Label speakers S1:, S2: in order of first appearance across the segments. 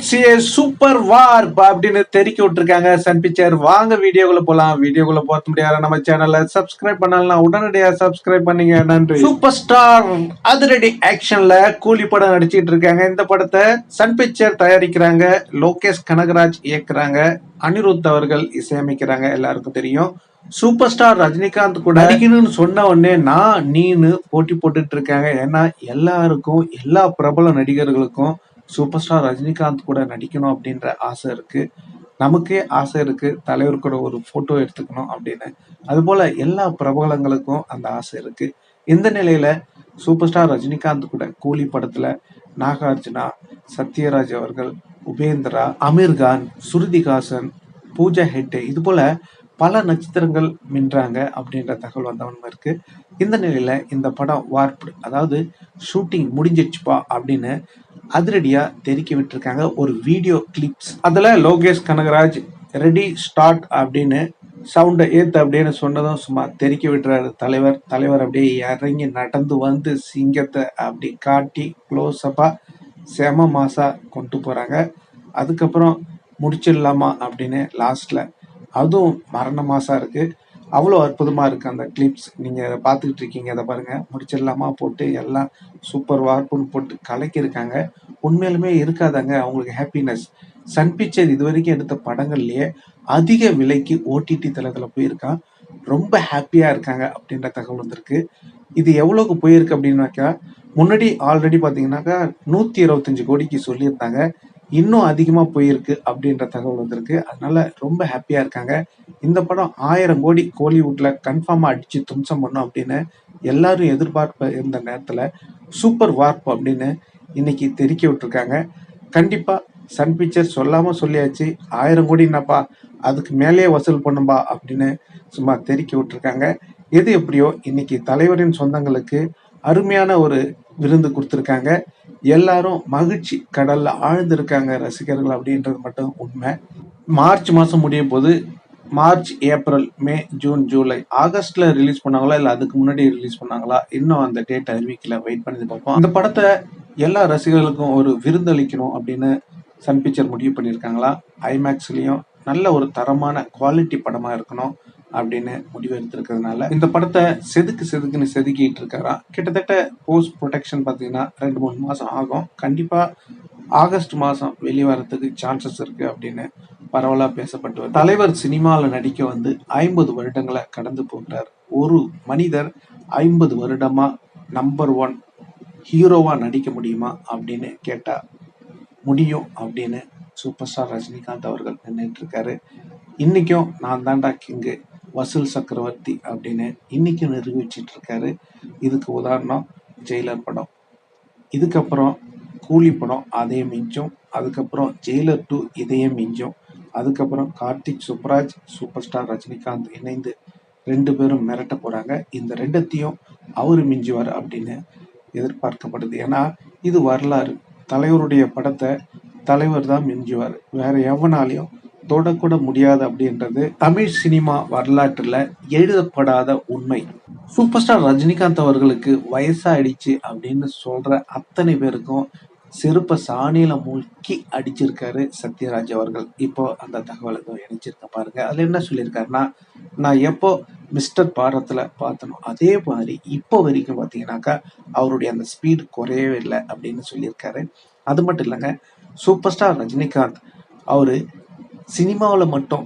S1: It's A super வார் அப்படின்னு தெரிவிக்க விட்டுருக்காங்க சன் பிக்சர். வாங்க வீடியோக்குள்ள போலாம். வீடியோக்குள்ள போக முடியாது நம்ம சேனலை சப்ஸ்கிரைப் பண்ணலாம், உடனடியாக சப்ஸ்கிரைப் பண்ணீங்க, நன்றி. சூப்பர் ஸ்டார் அதிரடி ஆக்ஷன்ல கூலி படம் நடிச்சிட்டு இருக்காங்க. இந்த படத்தை சன் பிக்சர் தயாரிக்கிறாங்க, லோகேஷ் கனகராஜ் இயக்குறாங்க, அனிருத் அவர்கள் இசையமைக்கிறாங்க. எல்லாருக்கும் தெரியும். சூப்பர் ஸ்டார் ரஜினிகாந்த் கூட நடிக்கணும்னு சொன்ன உடனே நான் நீனு போட்டி போட்டுட்டு இருக்காங்க. ஏன்னா எல்லாருக்கும், எல்லா பிரபல நடிகர்களுக்கும் சூப்பர் ஸ்டார் ரஜினிகாந்த் கூட நடிக்கணும் அப்படின்ற ஆசை இருக்கு. நமக்கே ஆசை இருக்கு, தலைவர் கூட ஒரு போட்டோ எடுத்துக்கணும் அப்படின்னு. அதுபோல எல்லா பிரபலங்களுக்கும் அந்த ஆசை இருக்கு. இந்த நிலையில சூப்பர் ஸ்டார் ரஜினிகாந்த் கூட கூலி படத்துல நாகார்ஜுனா, சத்யராஜ் அவர்கள், உபேந்திரா, அமீர்கான், ஸ்ருதிஹாசன், பூஜா ஹெக்டே, இது போல பல நட்சத்திரங்கள் மின்றாங்க அப்படின்ற தகவல் வந்தவன் இருக்கு. இந்த நிலையில இந்த படம் வார்ப்பு, அதாவது ஷூட்டிங் முடிஞ்சிடுச்சுப்பா அப்படின்னு அதிரடியா தெரிவிக்க விட்டுருக்காங்க ஒரு வீடியோ கிளிப்ஸ். அதுல லோகேஷ் கனகராஜ் ரெடி ஸ்டார்ட் அப்படின்னு சவுண்டை ஏத்து அப்படின்னு சொன்னதும் சும்மா தெரிக்க விட்டுறாரு தலைவர். தலைவர் அப்படியே இறங்கி நடந்து வந்து சிங்கத்தை அப்படி காட்டி க்ளோஸ் அப்பா செம மாசா கொண்டு போறாங்க. அதுக்கப்புறம் முடிச்சிடலாமா அப்படின்னு லாஸ்ட்ல அதுவும் மரண மாசா இருக்கு. அவ்வளோ அற்புதமா இருக்கு அந்த கிளிப்ஸ். நீங்க பார்த்துக்கிட்டு இருக்கீங்க, அதை பாருங்க. முடிச்சிடலாமா போட்டு எல்லாம் சூப்பர் வார்ப்புன்னு போட்டு கலக்கியிருக்காங்க. உண்மையிலுமே இருக்காதாங்க அவங்களுக்கு ஹாப்பினஸ். சன் பிக்சர் இது வரைக்கும் எடுத்த படங்கள்லயே அதிக விலைக்கு ஓடிடி தளத்துல போயிருக்கான். ரொம்ப ஹாப்பியா இருக்காங்க அப்படின்ற தகவல் வந்திருக்கு. இது எவ்வளவுக்கு போயிருக்கு அப்படின்னாக்கா, முன்னாடி ஆல்ரெடி பாத்தீங்கன்னாக்கா 125 கோடிக்கு சொல்லியிருந்தாங்க. இன்னும் அதிகமா போயிருக்கு அப்படின்ற தகவல் வந்திருக்கு. அதனால ரொம்ப ஹாப்பியா இருக்காங்க. இந்த படம் 1000 கோடி கோலிவுட்ல கன்ஃபார்மா அடிச்சு தும்சம் பண்ணும் அப்படின்னு எல்லாரும் எதிர்பார்ப்பு இருந்த நேரத்துல சூப்பர் வார்ப் அப்படின்னு இன்னைக்கு தெரிக்க விட்டுருக்காங்க. கண்டிப்பா சன் பிக்சர் சொல்லாம சொல்லியாச்சு, 1000 கோடினாப்பா அதுக்கு மேலேயே வசூல் பண்ணும்பா அப்படின்னு சும்மா தெரிக்க விட்டுருக்காங்க. எது எப்படியோ இன்னைக்கு தலைவரின் சொந்தங்களுக்கு அருமையான ஒரு விருந்து கொடுத்துருக்காங்க. எல்லாரும் மகிழ்ச்சி கடல்ல ஆழ்ந்திருக்காங்க ரசிகர்கள் அப்படின்றது மட்டும் உண்மை. மார்ச் மாசம் முடிய போது. மார்ச், ஏப்ரல், மே, ஜூன், ஜூலை, ஆகஸ்ட்ல ரிலீஸ் பண்ணாங்களா இல்ல அதுக்கு முன்னாடி ரிலீஸ் பண்ணாங்களா, இன்னும் அந்த டேட் அறிவிக்கல. வெயிட் பண்ணி பார்ப்போம். இந்த படத்தை எல்லா ரசிகர்களுக்கும் ஒரு விருந்தளிக்கணும் அப்படின்னு சன் பிக்சர் முடிவு பண்ணியிருக்காங்களா. ஐமேக்ஸ்லயும் நல்ல ஒரு தரமான குவாலிட்டி படமா இருக்கணும் அப்படின்னு முடிவு எடுத்திருக்கிறதுனால இந்த படத்தை செதுக்குன்னு செதுக்கிட்டு இருக்காராம். கிட்டத்தட்ட போஸ்ட் ப்ரொடக்ஷன் பார்த்தீங்கன்னா 2-3 மாசம் ஆகும். கண்டிப்பா ஆகஸ்ட் மாசம் வெளிவரத்துக்கு சான்சஸ் இருக்கு அப்படின்னு பரவலா பேசப்பட்டு வருது. தலைவர் சினிமாவில் நடிக்க வந்து 50 வருடங்களை கடந்து போகிறார். ஒரு மனிதர் 50 வருடமா நம்பர் 1 ஹீரோவா நடிக்க முடியுமா அப்படின்னு கேட்டா முடியும் அப்படின்னு சூப்பர் ஸ்டார் ரஜினிகாந்த் அவர்கள் நின்றுட்டு இருக்காரு. இன்னைக்கும் நான் தாண்டா கிங்கு, வசூல் சக்கரவர்த்தி அப்படின்னு இன்னைக்கும் நிரூபிச்சிட்டு இருக்காரு. இதுக்கு உதாரணம் ஜெயிலர் படம், இதுக்கப்புறம் கூலி படம் அதே மிஞ்சும், அதுக்கப்புறம் ஜெயிலர் 2 இதையே மிஞ்சும், அதுக்கப்புறம் கார்த்திக் சுப்ராஜ், சூப்பர் ஸ்டார் ரஜினிகாந்த் இணைந்து 2 பேரும் மிரட்ட போறாங்க. இந்த 2த்தையும் அவரு மிஞ்சுவார் அப்படின்னு எதிர்பார்க்கப்படுது. ஏன்னா இது வரலாறு. தலைவருடைய படத்தை தலைவர் தான் மிஞ்சுவார், வேற எவனாலையும் தொடக்கூட முடியாது அப்படின்றது தமிழ் சினிமா வரலாற்றுல எழுதப்படாத உண்மை. சூப்பர் ஸ்டார் ரஜினிகாந்த் அவர்களுக்கு வயசாயிடுச்சு அப்படின்னு சொல்ற அத்தனை பேருக்கும் செருப்ப சாணியில முக்கி அடிச்சிருக்காரு சத்யராஜ் அவர்கள். இப்போ அந்த தகவல் ஏதோ இணைச்சிருக்க பாருங்க. அதுல என்ன சொல்லியிருக்காருன்னா, நான் எப்போ மிஸ்டர் பாரத்ல பார்த்தனோ அதே மாதிரி இப்போ வரைக்கும் பாத்தீங்கன்னாக்கா அவருடைய அந்த ஸ்பீடு குறையவே இல்லை அப்படின்னு சொல்லியிருக்காரு. அது மட்டும் இல்லைங்க, சூப்பர் ஸ்டார் ரஜினிகாந்த் அவரு சினிமாவில் மட்டும்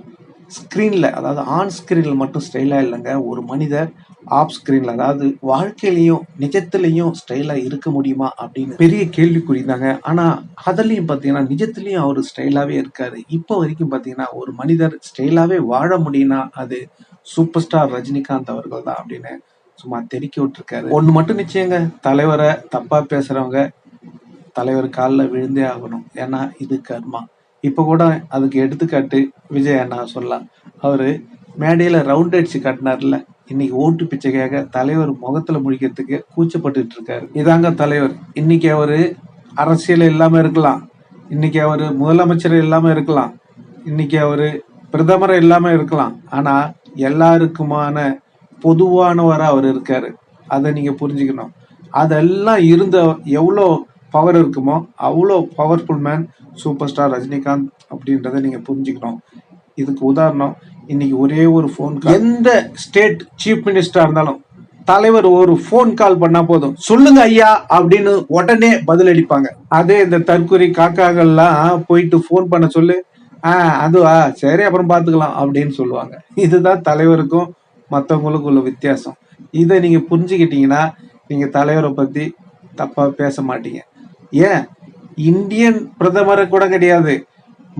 S1: ஸ்க்ரீன்ல, அதாவது ஆன் ஸ்கிரீன்ல மட்டும் ஸ்டைலா இல்லைங்க, ஒரு மனிதர் ஆஃப் ஸ்கிரீன்ல, அதாவது வாழ்க்கையிலையும் நிஜத்திலையும் ஸ்டைலா இருக்க முடியுமா அப்படின்னு பெரிய கேள்விக்குறி தாங்க. ஆனா அதுலயும் பாத்தீங்கன்னா நிஜத்திலையும் அவர் ஸ்டைலாவே இருக்காரு. இப்போ வரைக்கும் பாத்தீங்கன்னா ஒரு மனிதர் ஸ்டைலாவே வாழ முடியும்னா அது சூப்பர் ஸ்டார் ரஜினிகாந்த் அவர்கள் தான் அப்படின்னு சும்மா தெரிக்க விட்டுருக்காரு. ஒண்ணு மட்டும் நிச்சயங்க, தலைவரை தப்பா பேசுறவங்க தலைவர் காலில் விழுந்தே ஆகணும். ஏன்னா இது கர்மா. இப்போ கூட அதுக்கு எடுத்துக்காட்டு விஜய் அண்ணா சொல்லலாம். அவரு மேடையில ரவுண்ட் அடிச்சு காட்டினார்ல, இன்னைக்கு ஓட்டு பிச்சைக்காக தலைவர் முகத்துல முழிக்கிறதுக்கு கூச்சப்பட்டு இருக்காரு. இதாங்க தலைவர். இன்னைக்கு அவரு அரசியல் இல்லாம இருக்கலாம், இன்னைக்கு அவரு முதலமைச்சர் இல்லாம இருக்கலாம், இன்னைக்கு அவரு பிரதமர் இல்லாம இருக்கலாம், ஆனா எல்லாருக்குமான பொதுவானவரா அவர் இருக்காரு. அதை நீங்க புரிஞ்சுக்கணும். அதெல்லாம் இருந்த எவ்வளோ பவர் இருக்குமோ அவ்வளோ powerful man super star Rajinikanth அப்படின்றத நீங்க புரிஞ்சுக்கணும். இதுக்கு உதாரணம், இன்னைக்கு ஒரே ஒரு ஃபோன் கால், எந்த ஸ்டேட் சீஃப் மினிஸ்டரா இருந்தாலும் தலைவர் ஒரு ஃபோன் கால் பண்ணா போதும், சொல்லுங்க ஐயா அப்படின்னு உடனே பதில் அளிப்பாங்க. அதே இந்த தற்கொலை காக்காக்கள்லாம் போயிட்டு ஃபோன் பண்ண சொல்லு, அதுவா சரி அப்புறம் பாத்துக்கலாம் அப்படின்னு சொல்லுவாங்க. இதுதான் தலைவருக்கும் மற்றவங்களுக்கும் உள்ள வித்தியாசம். இதை நீங்க புரிஞ்சுக்கிட்டீங்கன்னா நீங்க தலைவரை பத்தி தப்பா பேச மாட்டீங்க. ஏன், இந்தியன் பிரதமரை கூட கிடையாது,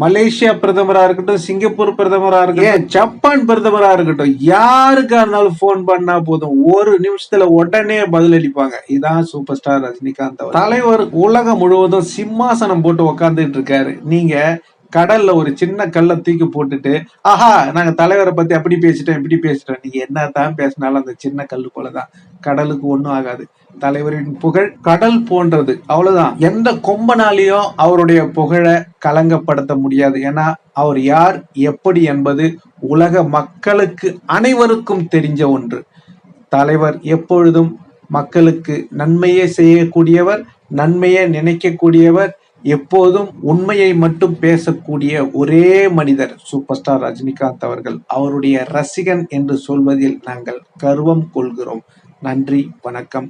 S1: மலேசியா பிரதமரா இருக்கட்டும், சிங்கப்பூர் பிரதமரா இருக்கட்டும், ஜப்பான் பிரதமரா இருக்கட்டும், யாருக்கா இருந்தாலும் போன் பண்ணா போதும், ஒரு நிமிஷத்துல உடனே பதில் அளிப்பாங்க. இதான் சூப்பர் ஸ்டார் ரஜினிகாந்த். தலைவர் உலகம் முழுவதும் சிம்மாசனம் போட்டு உக்காந்துட்டு இருக்காரு. நீங்க கடல்ல ஒரு சின்ன கல்லை தூக்கி போட்டுட்டு, ஆஹா நாங்க தலைவரை பத்தி அப்படி பேசிட்டோம் இப்படி பேசிட்டோம், நீங்க என்னதான் பேசினாலும் அந்த சின்ன கல்லு போலதான், கடலுக்கு ஒண்ணும் ஆகாது. தலைவரின் புகழ் கடல் போன்றது, அவ்வளவுதான். எந்த கொம்பனாலையும் அவருடைய புகழை களங்கப்படுத்த முடியாது. ஏன்னா அவர் யார் எப்படி என்பது உலக மக்களுக்கு அனைவருக்கும் தெரிஞ்ச ஒன்று. தலைவர் எப்பொழுதும் மக்களுக்கு நன்மையே செய்யக்கூடியவர், நன்மையே நினைக்கக்கூடியவர், எப்போதும் உண்மையை மட்டும் பேசக்கூடிய ஒரே மனிதர் சூப்பர் ஸ்டார் ரஜினிகாந்த் அவர்கள். அவருடைய ரசிகன் என்று சொல்வதில் நாங்கள் கர்வம் கொள்கிறோம். நன்றி, வணக்கம்,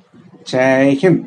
S1: ஜெய் ஹிந்த்.